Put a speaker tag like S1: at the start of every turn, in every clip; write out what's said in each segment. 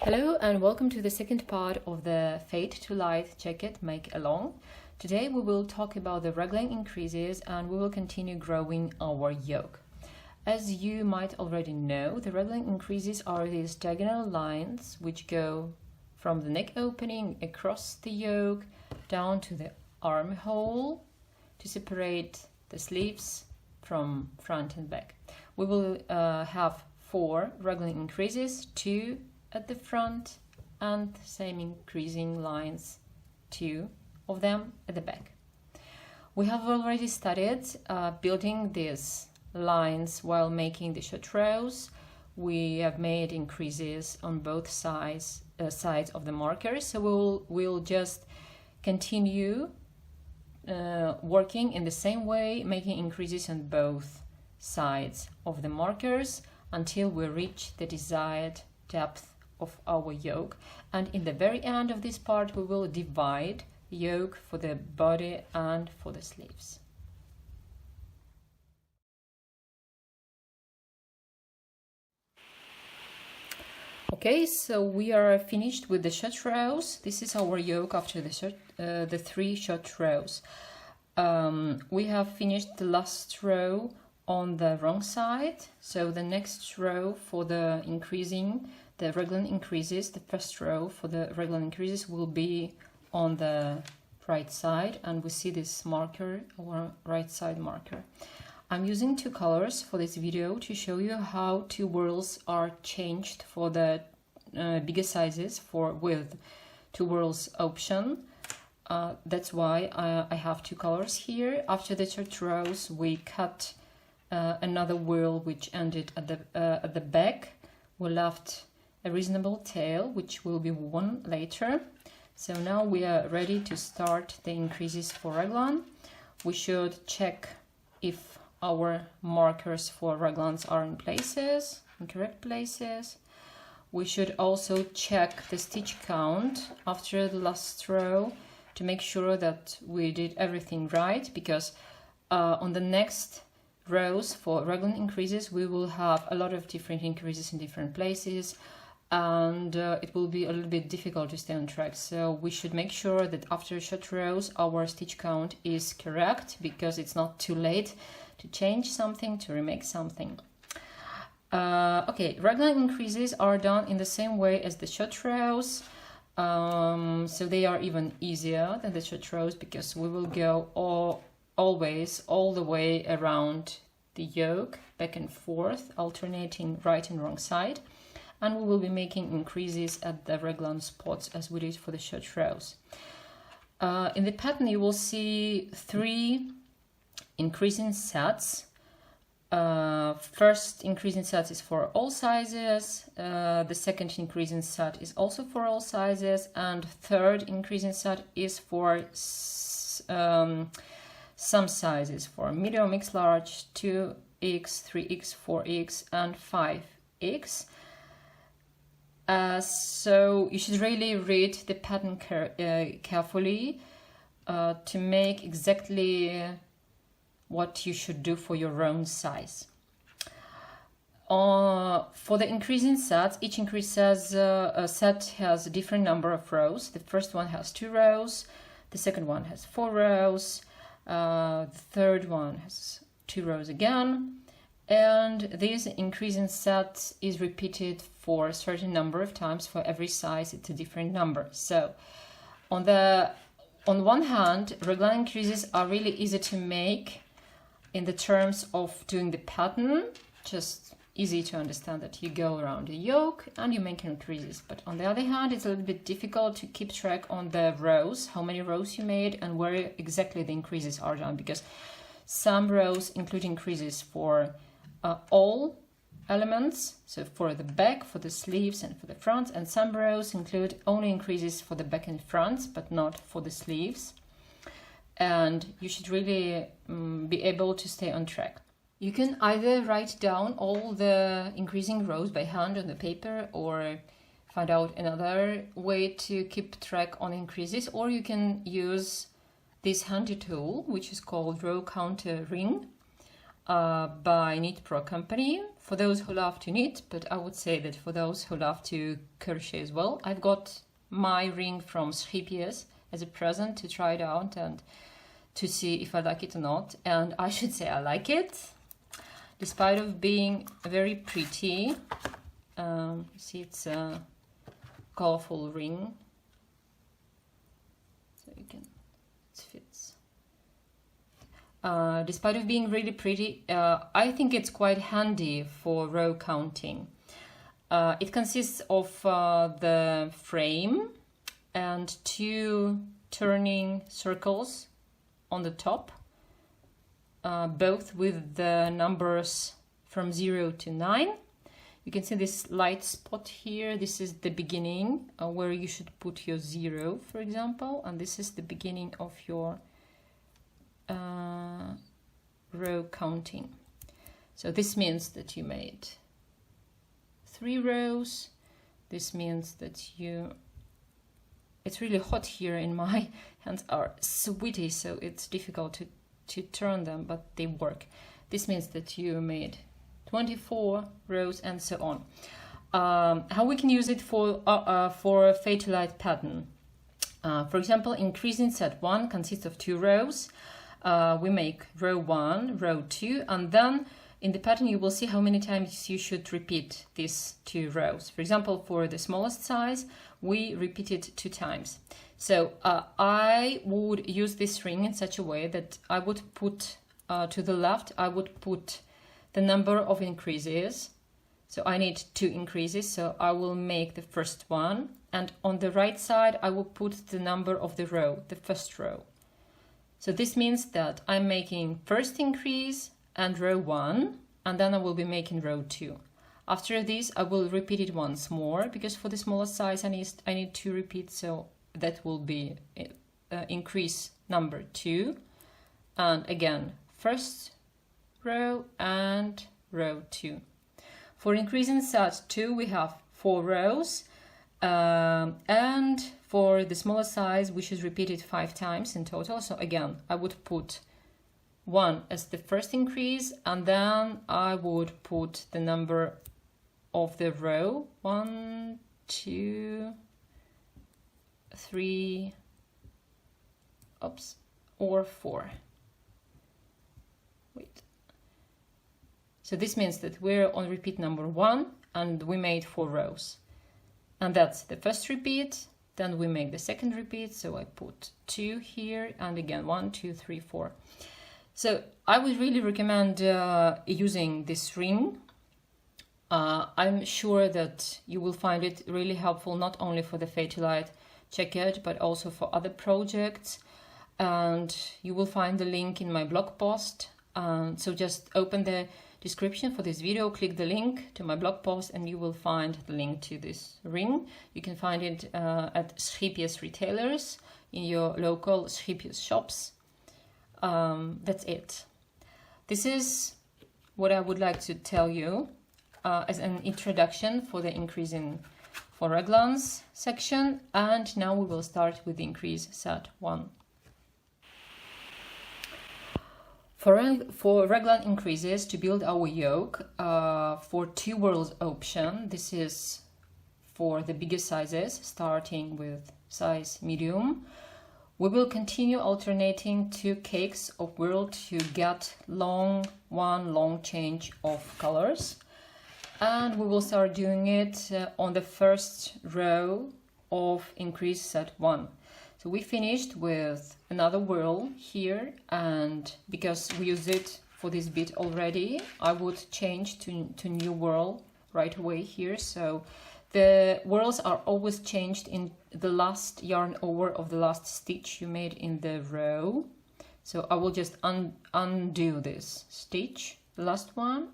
S1: Hello and welcome to the second part of the Fade to Light jacket make along. Today we will talk about the Raglan increases and we will continue growing our yoke. As you might already know, the Raglan increases are these diagonal lines which go from the neck opening across the yoke down to the armhole to separate the sleeves from front and back. We will have 4 Raglan increases, 2 at the front and same increasing lines, 2 of them at the back. We have already studied building these lines while making the short rows. We have made increases on both sides of the marker, so we'll just continue working in the same way, making increases on both sides of the markers until we reach the desired depth of our yoke. And in the very end of this part we will divide the yoke for the body and for the sleeves. Okay, so we are finished with the short rows. This is our yoke after the 3 short rows. We have finished the last row on the wrong side, so the next row for the Raglan increases, the first row for the Raglan increases will be on the right side, and we see this marker, our right side marker. I'm using 2 colors for this video to show you how 2 whorls are changed for the bigger sizes with 2 whorls option. That's why I have 2 colors here. After the short rows we cut another whorl which ended at the back. We left a reasonable tail which will be worn later. So now we are ready to start the increases for Raglan. We should check if our markers for Raglans are in correct places. We should also check the stitch count after the last row to make sure that we did everything right, because on the next rows for Raglan increases we will have a lot of different increases in different places, and it will be a little bit difficult to stay on track. So we should make sure that after short rows our stitch count is correct, because it's not too late to change something, to remake something. Okay, Raglan increases are done in the same way as the short rows, so they are even easier than the short rows, because we will go always all the way around the yoke, back and forth, alternating right and wrong side, and we will be making increases at the Raglan spots as we did for the short rows. In the pattern you will see 3 increasing sets. First increasing set is for all sizes, the second increasing set is also for all sizes, and third increasing set is for some sizes, for medium, X large, 2X, 3X, 4X and 5X. So you should really read the pattern carefully to make exactly what you should do for your own size. For the increasing sets, each increase set has a different number of rows. The first one has 2 rows, the second one has 4 rows, the third one has 2 rows again, and this increasing set is repeated for a certain number of times. For every size it's a different number. So on one hand, Raglan increases are really easy to make in the terms of doing the pattern, just easy to understand that you go around the yoke and you make increases. But on the other hand, it's a little bit difficult to keep track on the rows, how many rows you made and where exactly the increases are done, because some rows include increases for all elements, so for the back, for the sleeves and for the front, and some rows include only increases for the back and front but not for the sleeves. And you should really be able to stay on track. You can either write down all the increasing rows by hand on the paper, or find out another way to keep track on increases, or you can use this handy tool which is called Row Counter Ring by Knit Pro Company for those who love to knit, but I would say that for those who love to crochet as well. I've got my ring from Schipjes as a present to try it out and to see if I like it or not. And I should say I like it, despite of being very pretty. You see, it's a colorful ring, so you can, it fits. Despite of being really pretty, I think it's quite handy for row counting. It consists of the frame and 2 turning circles on the top, both with the numbers from 0 to 9. You can see this light spot here. This is the beginning where you should put your 0, for example, and this is the beginning of your row counting. So this means that you made 3 rows. This means that it's really hot here and my hands are sweaty, so it's difficult to turn them, but they work. This means that you made 24 rows and so on. How we can use it for a Fatalite pattern. For example, increasing set 1 consists of 2 rows. We make row 1, row 2, and then in the pattern you will see how many times you should repeat these 2 rows. For example, for the smallest size, we repeat it 2 times. So I would use this ring in such a way that I would put to the left, I would put the number of increases. So I need 2 increases, so I will make the first one. And on the right side, I will put the number of the row, the first row. So this means that I'm making first increase and row 1, and then I will be making row 2. After this, I will repeat it once more, because for the smaller size I need to repeat, so that will be increase number 2. And again, first row and row 2. For increasing set 2, we have 4 rows, and for the smaller size, we should repeat it 5 times in total. So again, I would put 1 as the first increase, and then I would put the number of the row, 1, 2, 3, or 4. Wait. So this means that we're on repeat number 1 and we made 4 rows. And that's the first repeat. Then we make the second repeat. So I put 2 here and again 1, 2, 3, 4. So I would really recommend using this ring. I'm sure that you will find it really helpful, not only for the Fatalite checkout, but also for other projects. And you will find the link in my blog post. So just open the description for this video, click the link to my blog post, and you will find the link to this ring. You can find it at Schipjes retailers, in your local Schipjes shops. That's it. This is what I would like to tell you as an introduction for the increasing for Raglans section, and now we will start with the increase set 1. For Raglan increases, to build our yoke for 2 whorls option, this is for the bigger sizes, starting with size medium. We will continue alternating 2 cakes of whorl to get one long change of colors. And we will start doing it on the first row of increase set 1. So we finished with another whorl here, and because we used it for this bit already, I would change to new whorl right away here. So the whorls are always changed in the last yarn over of the last stitch you made in the row. So I will just undo this stitch, the last one.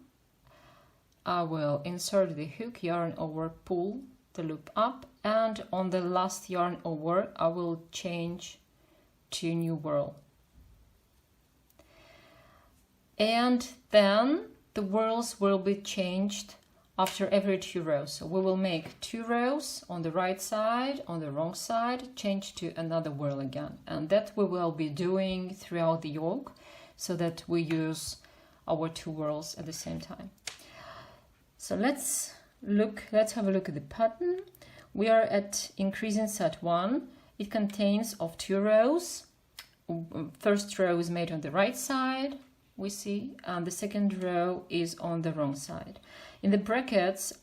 S1: I will insert the hook, yarn over, pull the loop up, and on the last yarn over I will change to new whorl. And then the whorls will be changed after every 2 rows. So we will make 2 rows on the right side, on the wrong side, change to another whorl again. And that we will be doing throughout the yoke, so that we use our 2 whorls at the same time. So let's have a look at the pattern. We are at increasing set 1. It contains of 2 rows. First row is made on the right side, we see, and the second row is on the wrong side. In the brackets,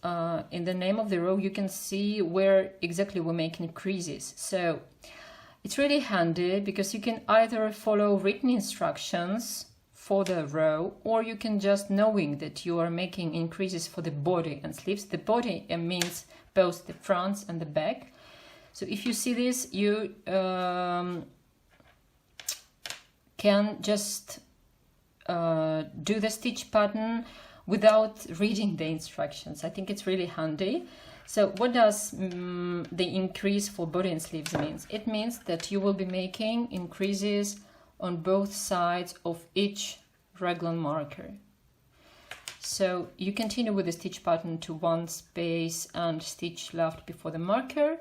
S1: in the name of the row, you can see where exactly we make increases. So it's really handy because you can either follow written instructions for the row, or you can just knowing that you are making increases for the body and sleeves. The body means both the front and the back. So if you see this, you can just do the stitch pattern without reading the instructions. I think it's really handy. So what does the increase for body and sleeves means? It means that you will be making increases on both sides of each raglan marker. So you continue with the stitch pattern to 1 space and stitch left before the marker,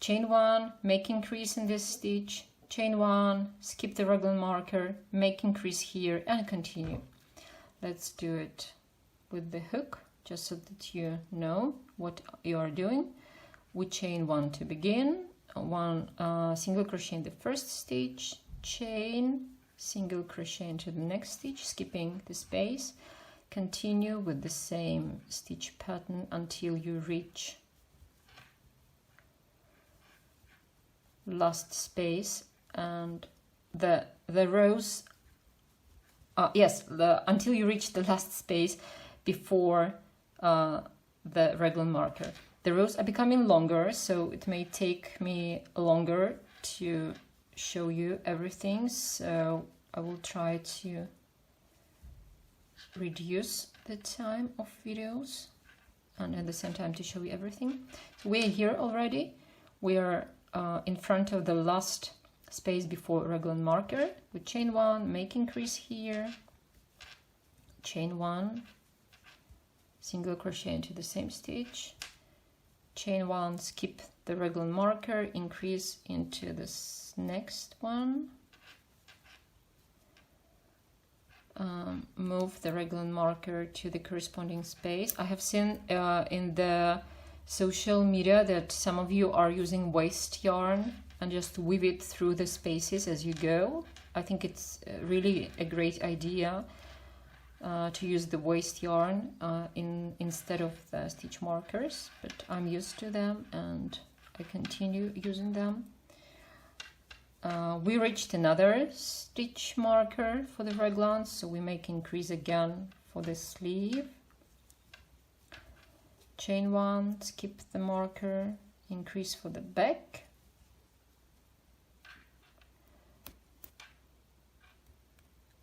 S1: chain 1, make increase in this stitch, chain 1, skip the raglan marker, make increase here, and continue. Let's do it with the hook, just so that you know what you are doing. We chain 1 to begin, 1 single crochet in the first stitch, chain, single crochet into the next stitch, skipping the space, continue with the same stitch pattern until you reach last space, and the rows until you reach the last space before the raglan marker. The rows are becoming longer, so it may take me longer to show you everything, so I will try to reduce the time of videos and at the same time to show you everything. So we are here already. We are in front of the last space before raglan marker. We chain 1, make increase here, chain 1, single crochet into the same stitch, chain 1, skip the raglan marker, increase into this next one, move the raglan marker to the corresponding space. I have seen in the social media that some of you are using waste yarn and just weave it through the spaces as you go. I think it's really a great idea to use the waste yarn instead of the stitch markers, but I'm used to them and I continue using them. We reached another stitch marker for the raglan, so we make increase again for the sleeve. Chain 1, skip the marker, increase for the back.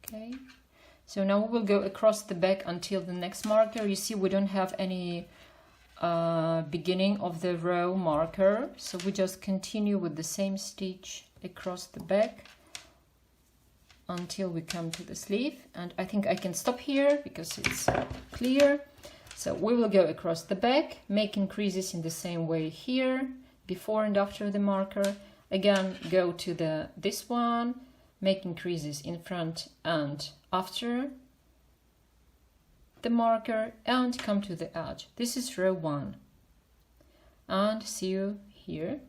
S1: Okay, so now we will go across the back until the next marker. You see we don't have any beginning of the row marker, so we just continue with the same stitch across the back until we come to the sleeve, and I think I can stop here because it's clear. So we will go across the back, make increases in the same way here, before and after the marker. Again, go to this one, make increases in front and after the marker, and come to the edge. This is row 1, and see you here.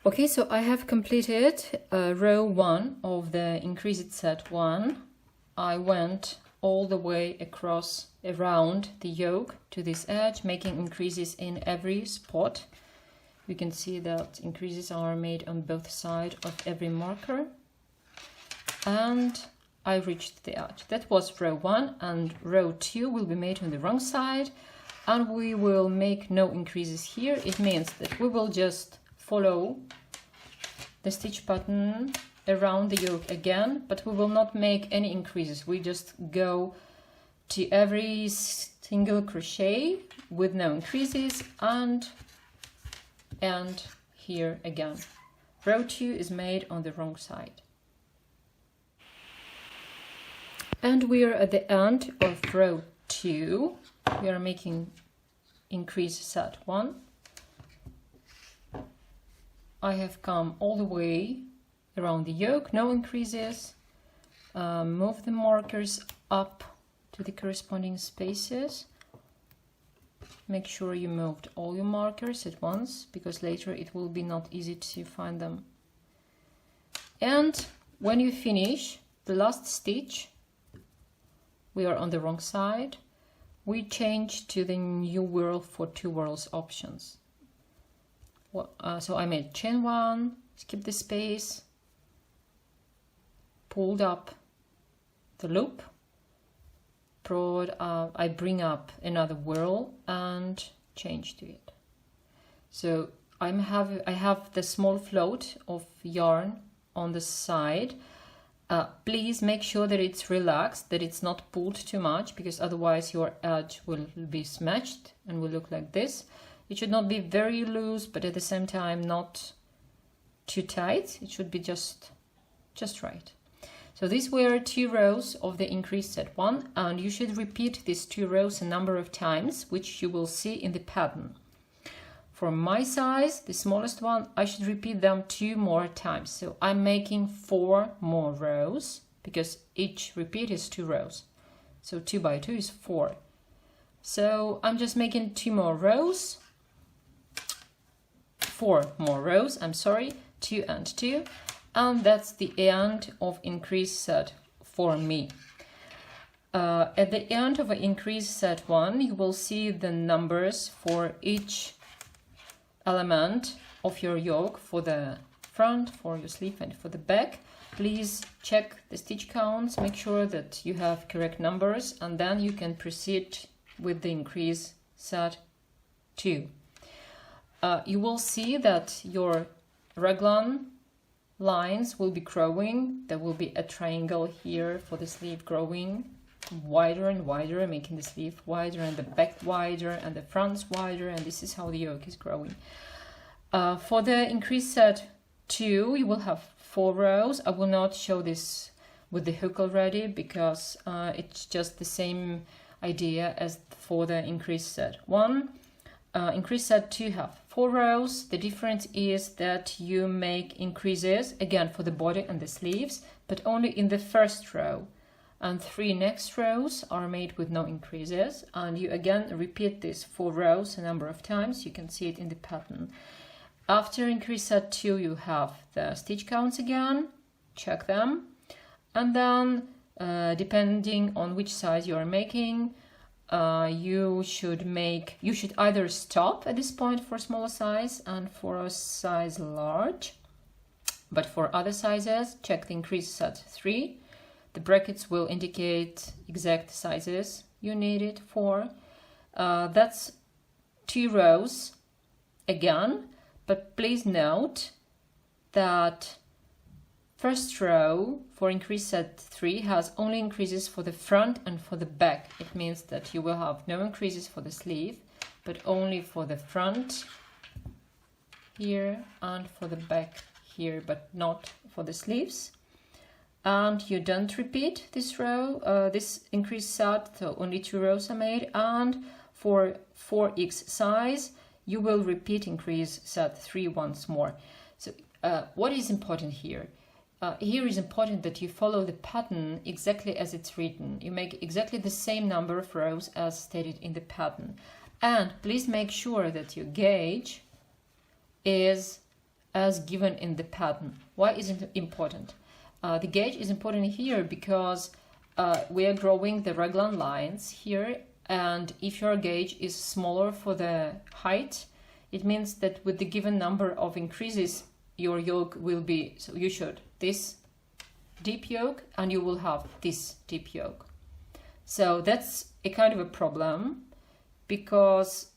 S1: Okay, so I have completed row 1 of the increased set 1. I went all the way across around the yoke to this edge, making increases in every spot. You can see that increases are made on both sides of every marker, and I reached the edge. That was row 1, and row 2 will be made on the wrong side, and we will make no increases here. It means that we will just follow the stitch pattern around the yoke again, but we will not make any increases. We just go to every single crochet with no increases and here again. Row 2 is made on the wrong side. And we are at the end of row 2. We are making increase set 1. I have come all the way around the yoke, no increases. Move the markers up to the corresponding spaces. Make sure you moved all your markers at once, because later it will be not easy to find them. And when you finish the last stitch, we are on the wrong side, we change to the new whirl for 2 whirls options. So I made chain 1, skip the space, pulled up the loop, I bring up another whirl and change to it. So I have the small float of yarn on the side. Please make sure that it's relaxed, that it's not pulled too much, because otherwise your edge will be smashed and will look like this. It should not be very loose, but at the same time not too tight. It should be just right. So these were 2 rows of the increased set 1, and you should repeat these 2 rows a number of times, which you will see in the pattern. For my size, the smallest one, I should repeat them 2 more times. So I'm making 4 more rows, because each repeat is 2 rows. So 2 by 2 is 4. So I'm just making 2 more rows, 4 more rows, 2 and 2. And that's the end of increased set for me. At the end of an increased set 1, you will see the numbers for each element of your yoke, for the front, for your sleeve and for the back. Please check the stitch counts, make sure that you have correct numbers, and then you can proceed with the increase set 2. You will see that your raglan lines will be growing. There will be a triangle here for the sleeve growing wider and wider, making the sleeve wider and the back wider and the fronts wider, and this is how the yoke is growing. For the increase set 2, you will have 4 rows. I will not show this with the hook already, because it's just the same idea as for the increase set 1. Increase set 2 have 4 rows. The difference is that you make increases again for the body and the sleeves, but only in the first row, and 3 next rows are made with no increases, and you again repeat these 4 rows a number of times. You can see it in the pattern. After increase set 2, you have the stitch counts again, check them, and then depending on which size you are making, you should either stop at this point for smaller size and for a size large, but for other sizes, check the increase set 3. The brackets will indicate exact sizes you need it for. That's 2 rows again, but please note that first row for increase set 3 has only increases for the front and for the back. It means that you will have no increases for the sleeve, but only for the front here and for the back here, but not for the sleeves. And you don't repeat this row, this increase set, so only 2 rows are made. And for 4x size, you will repeat increase set 3 once more. So what is important here? Here is important that you follow the pattern exactly as it's written. You make exactly the same number of rows as stated in the pattern. And please make sure that your gauge is as given in the pattern. Why is it important? The gauge is important here because we are growing the raglan lines here, and if your gauge is smaller for the height, it means that with the given number of increases, your yoke will be, so you should this deep yoke and you will have this deep yoke. So that's a kind of a problem, because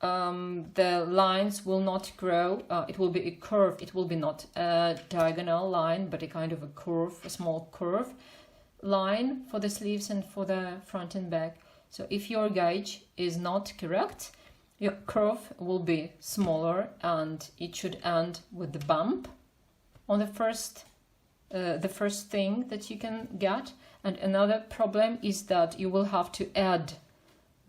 S1: the lines will not grow. It will be a curve. It will be not a diagonal line, but a kind of a curve, a small curve line for the sleeves and for the front and back. So if your gauge is not correct, your curve will be smaller and it should end with the bump on the first thing that you can get. And another problem is that you will have to add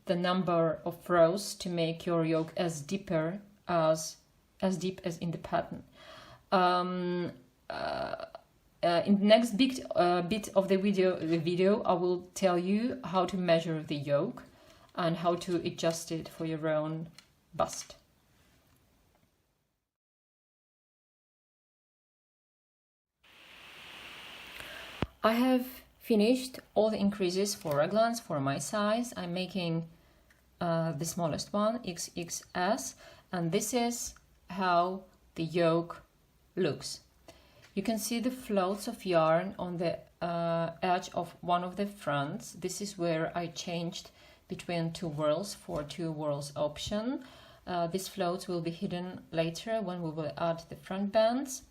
S1: the number of rows to make your yoke as deep as in the pattern. In the next bit of the video, I will tell you how to measure the yoke and how to adjust it for your own bust. I have finished all the increases for Raglans for my size. I'm making the smallest one, XXS, and this is how the yoke looks. You can see the floats of yarn on the edge of one of the fronts. This is where I changed between two whirls for two whirls option. These floats will be hidden later when we will add the front bands.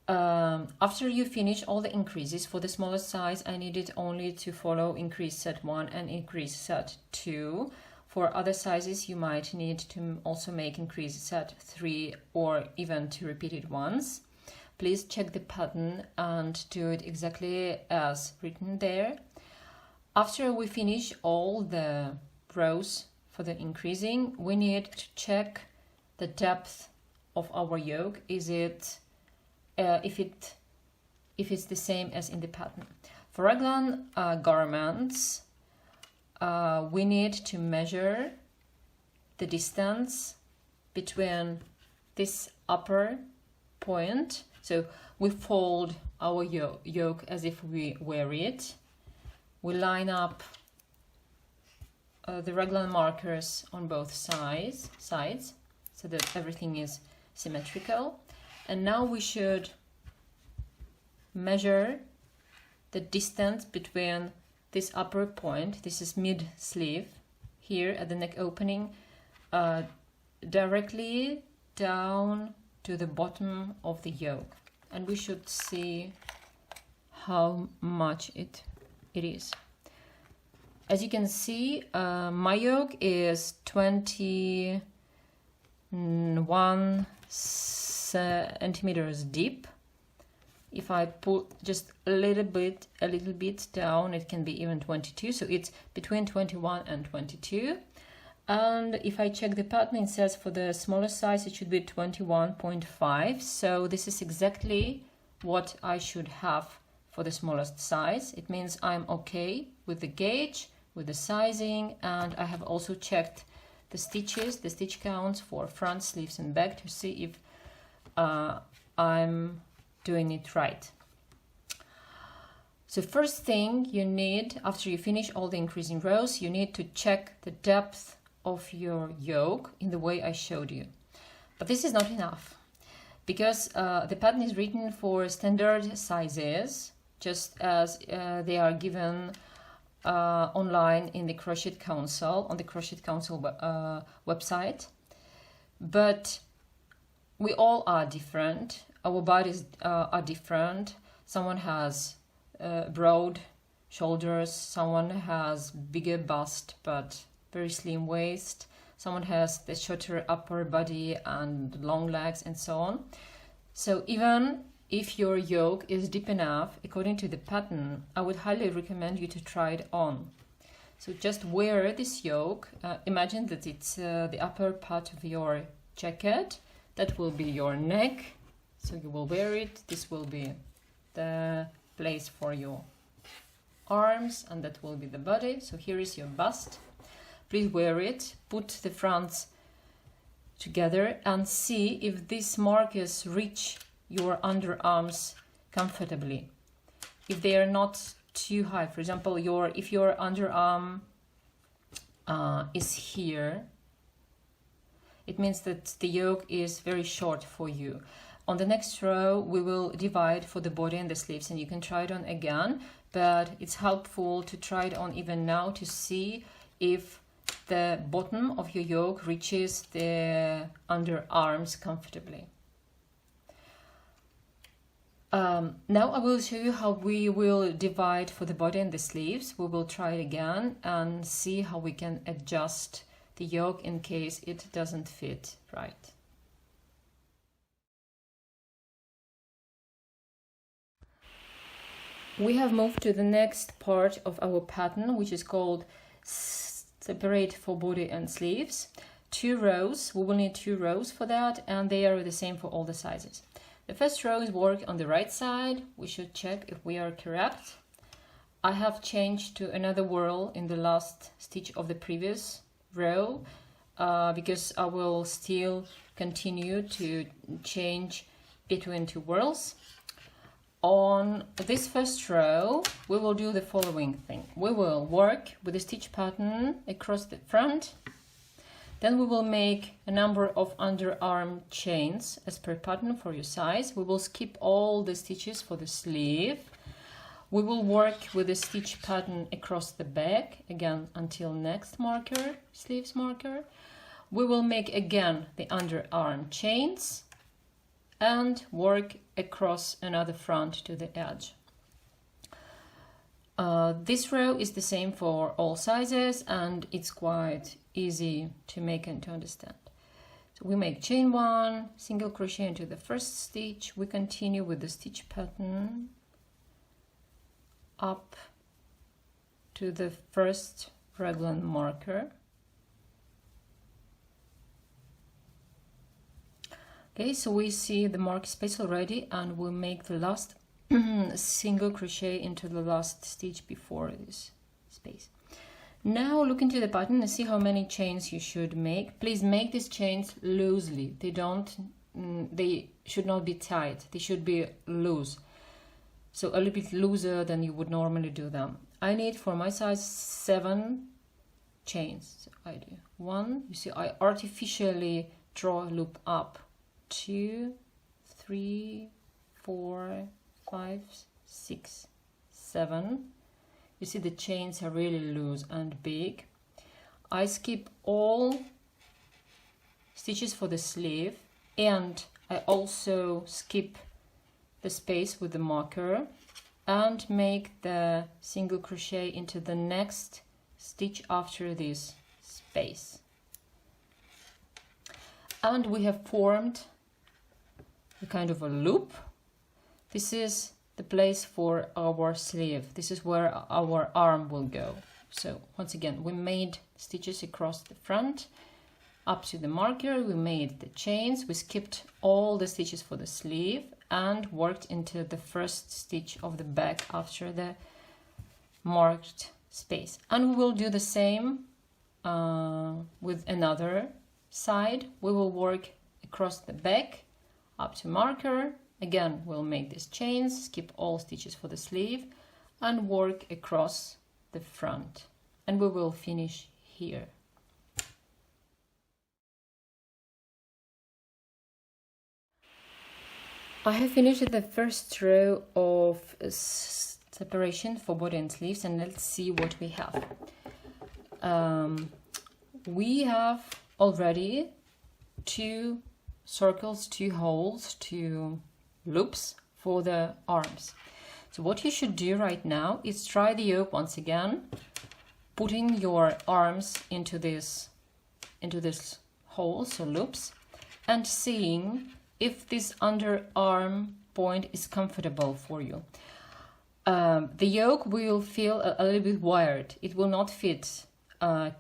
S1: After you finish all the increases for the smallest size, I needed only to follow increase set 1 and increase set 2. For other sizes, you might need to also make increase set 3 or even to repeat it once. Please check the pattern and do it exactly as written there. After we finish all the rows for the increasing, we need to check the depth of our yoke. Is it if it's the same as in the pattern. For Raglan garments, we need to measure the distance between this upper point. So we fold our yoke as if we wear it. We line up the Raglan markers on both sides so that everything is symmetrical. And now we should measure the distance between this upper point, this is mid sleeve, here at the neck opening, directly down to the bottom of the yoke. And we should see how much it is. As you can see, my yoke is 21 centimeters deep. If I put just a little bit down, it can be even 22, so it's between 21 and 22. And if I check the pattern, it says for the smallest size it should be 21.5, so this is exactly what I should have for the smallest size. It means I'm okay with the gauge, with the sizing, and I have also checked the stitches, the stitch counts for front, sleeves and back to see if I'm doing it right. So first thing you need, after you finish all the increasing rows, you need to check the depth of your yoke in the way I showed you. But this is not enough, because the pattern is written for standard sizes, just as they are given online in the Crochet Council, on the Crochet Council website. But we all are different. Our bodies are different. Someone has broad shoulders, someone has bigger bust but very slim waist, someone has the shorter upper body and long legs and so on. So even if your yoke is deep enough, according to the pattern, I would highly recommend you to try it on. So just wear this yoke. Imagine that it's the upper part of your jacket. That will be your neck. So you will wear it. This will be the place for your arms, and that will be the body. So here is your bust. Please wear it. Put the fronts together and see if these markers reach your underarms comfortably. If they are not too high, for example, if your underarm is here, it means that the yoke is very short for you. On the next row, we will divide for the body and the sleeves, and you can try it on again, but it's helpful to try it on even now to see if the bottom of your yoke reaches the underarms comfortably. Now I will show you how we will divide for the body and the sleeves. We will try it again and see how we can adjust the yoke in case it doesn't fit right. We have moved to the next part of our pattern, which is called separate for body and sleeves. 2 rows, we will need 2 rows for that, and they are the same for all the sizes. The first row is work on the right side. We should check if we are correct. I have changed to another whirl in the last stitch of the previous row because I will still continue to change between two whirls. On this first row, we will do the following thing. We will work with the stitch pattern across the front. Then we will make a number of underarm chains as per pattern for your size. We will skip all the stitches for the sleeve. We will work with the stitch pattern across the back, again until next marker, sleeves marker. We will make again the underarm chains and work across another front to the edge. This row is the same for all sizes and it's quite easy to make and to understand. So we make chain 1, single crochet into the first stitch. We continue with the stitch pattern up to the first raglan marker. Okay, so we see the mark space already and we'll make the last single crochet into the last stitch before this space. Now look into the pattern and see how many chains you should make. Please make these chains loosely. They should not be tight. They should be loose. So a little bit looser than you would normally do them. I need for my size 7 chains. So I do 1. You see, I artificially draw a loop up. 2, 3, 4, 5, 6, 7. You see the chains are really loose and big. I skip all stitches for the sleeve and I also skip the space with the marker and make the single crochet into the next stitch after this space. And we have formed a kind of a loop. This is the place for our sleeve. This is where our arm will go. So once again, we made stitches across the front up to the marker. We made the chains. We skipped all the stitches for the sleeve and worked into the first stitch of the back after the marked space. And we will do the same with another side. We will work across the back up to marker. Again, we'll make these chains, skip all stitches for the sleeve and work across the front. And we will finish here. I have finished the first row of separation for body and sleeves, and let's see what we have. We have already 2 circles, 2 holes, 2 loops for the arms. So what you should do right now is try the yoke once again, putting your arms into this hole, so loops, and seeing if this underarm point is comfortable for you. The yoke will feel a little bit wired. It will not fit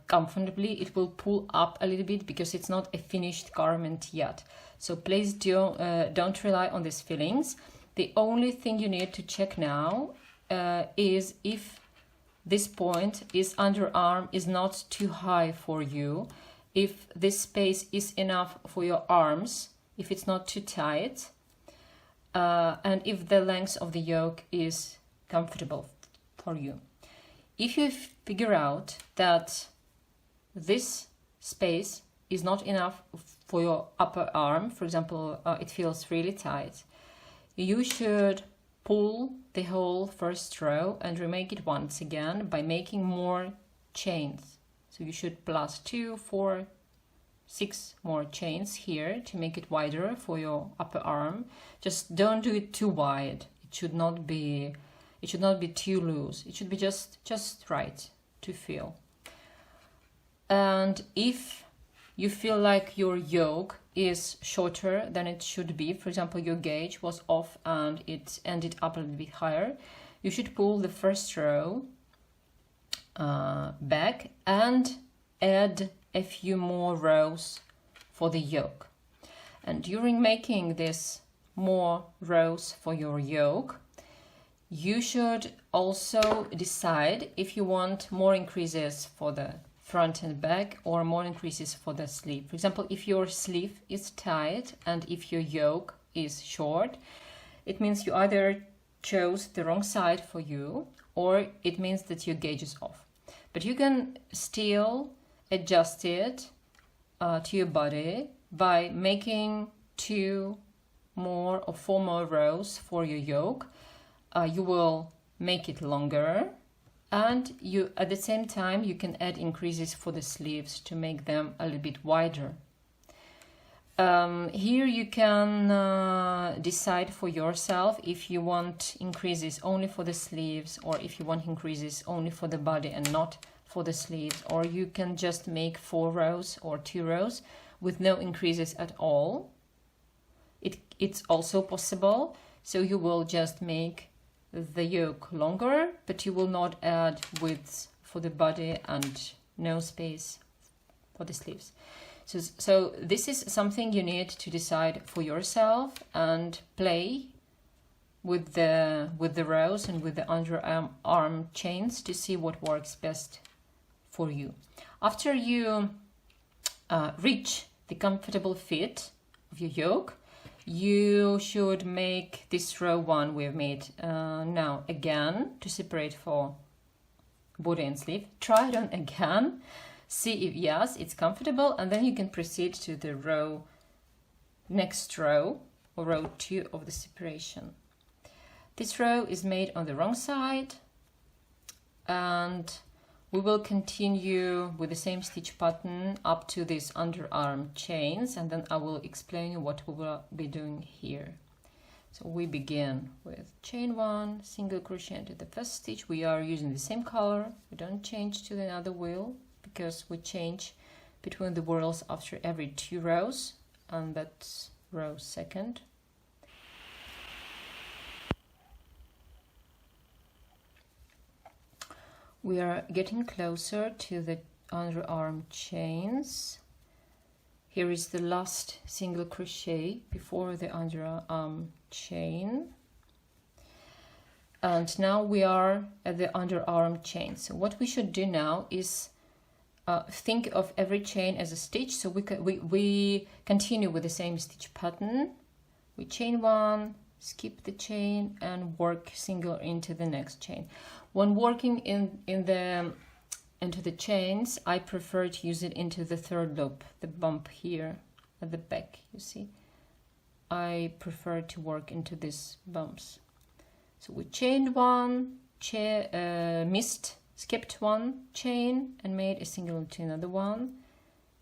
S1: comfortably. It will pull up a little bit because it's not a finished garment yet. So please don't rely on these feelings. The only thing you need to check now is if this point is underarm is not too high for you, if this space is enough for your arms, if it's not too tight, and if the length of the yoke is comfortable for you. If you figure out that this space is not enough for your upper arm, for example, it feels really tight, you should pull the whole first row and remake it once again by making more chains. So you should plus 2, 4, 6 more chains here to make it wider for your upper arm. Just don't do it too wide. It should not be too loose. It should be just right to feel. And if you feel like your yoke is shorter than it should be, for example, your gauge was off and it ended up a little bit higher, you should pull the first row back and add a few more rows for the yoke. And during making this more rows for your yoke, you should also decide if you want more increases for the front and back or more increases for the sleeve. For example, if your sleeve is tight and if your yoke is short, it means you either chose the wrong side for you, or it means that your gauge is off. But you can still adjust it to your body by making 2 more or 4 more rows for your yoke. You will make it longer, and you at the same time you can add increases for the sleeves to make them a little bit wider. Here you can decide for yourself if you want increases only for the sleeves, or if you want increases only for the body and not for the sleeves, or you can just make 4 rows or 2 rows with no increases at all. It's also possible. So you will just make the yoke longer, but you will not add width for the body and no space for the sleeves. So this is something you need to decide for yourself and play with the rows and with the underarm chains to see what works best for you. After you reach the comfortable fit of your yoke, you should make this row 1 we have made now again to separate for body and sleeve. Try it on again, see if yes, it's comfortable, and then you can proceed to the next row or row 2 of the separation. This row is made on the wrong side, and we will continue with the same stitch pattern up to these underarm chains, and then I will explain you what we will be doing here. So we begin with chain 1, single crochet into the first stitch. We are using the same color. We don't change to another wheel because we change between the whorls after every 2 rows, and that's row 2nd. We are getting closer to the underarm chains. Here is the last single crochet before the underarm chain. And now we are at the underarm chain. So what we should do now is think of every chain as a stitch. So we continue with the same stitch pattern. We chain 1, skip the chain, and work single into the next chain. When working into the chains, I prefer to use it into the 3rd loop, the bump here at the back, you see. I prefer to work into these bumps. So we chained 1, missed, skipped 1 chain and made a single into another one.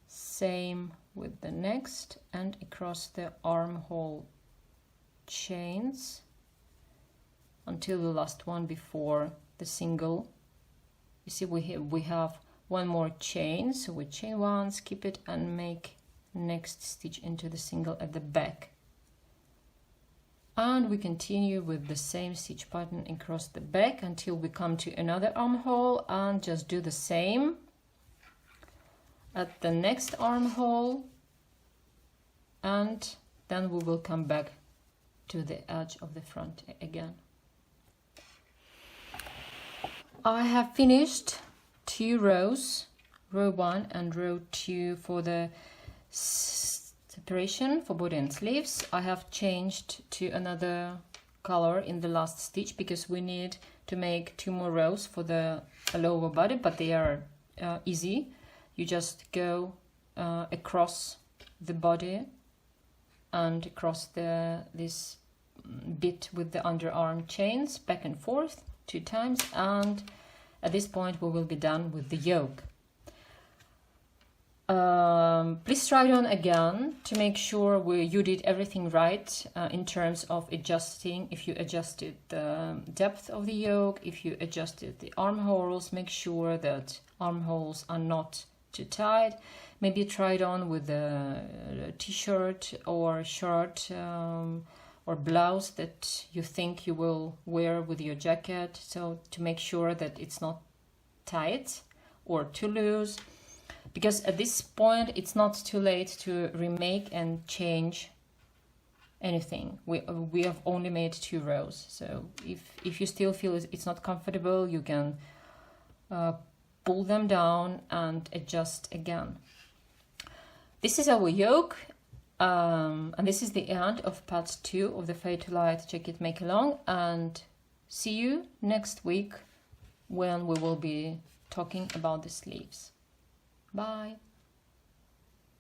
S1: Same with the next, and across the armhole chains until the last one before the single. You see we have 1 more chain, so we chain 1, skip it, and make next stitch into the single at the back. And we continue with the same stitch pattern across the back until we come to another armhole, and just do the same at the next armhole, and then we will come back to the edge of the front again. I have finished 2 rows, row 1 and row 2 for the separation for body and sleeves. I have changed to another color in the last stitch because we need to make 2 more rows for the lower body, but they are easy. You just go across the body and across this bit with the underarm chains back and forth 2 times, and at this point we will be done with the yoke. Please try it on again to make sure you did everything right in terms of adjusting. If you adjusted the depth of the yoke, if you adjusted the armholes, make sure that armholes are not too tight. Maybe try it on with a t-shirt or shirt or blouse that you think you will wear with your jacket, so to make sure that it's not tight or too loose, because at this point it's not too late to remake and change anything. We have only made 2 rows, so if you still feel it's not comfortable, you can pull them down and adjust again. This is our yoke, and this is the end of part 2 of the Fade to Light Jacket Make Along, and see you next week when we will be talking about the sleeves. Bye.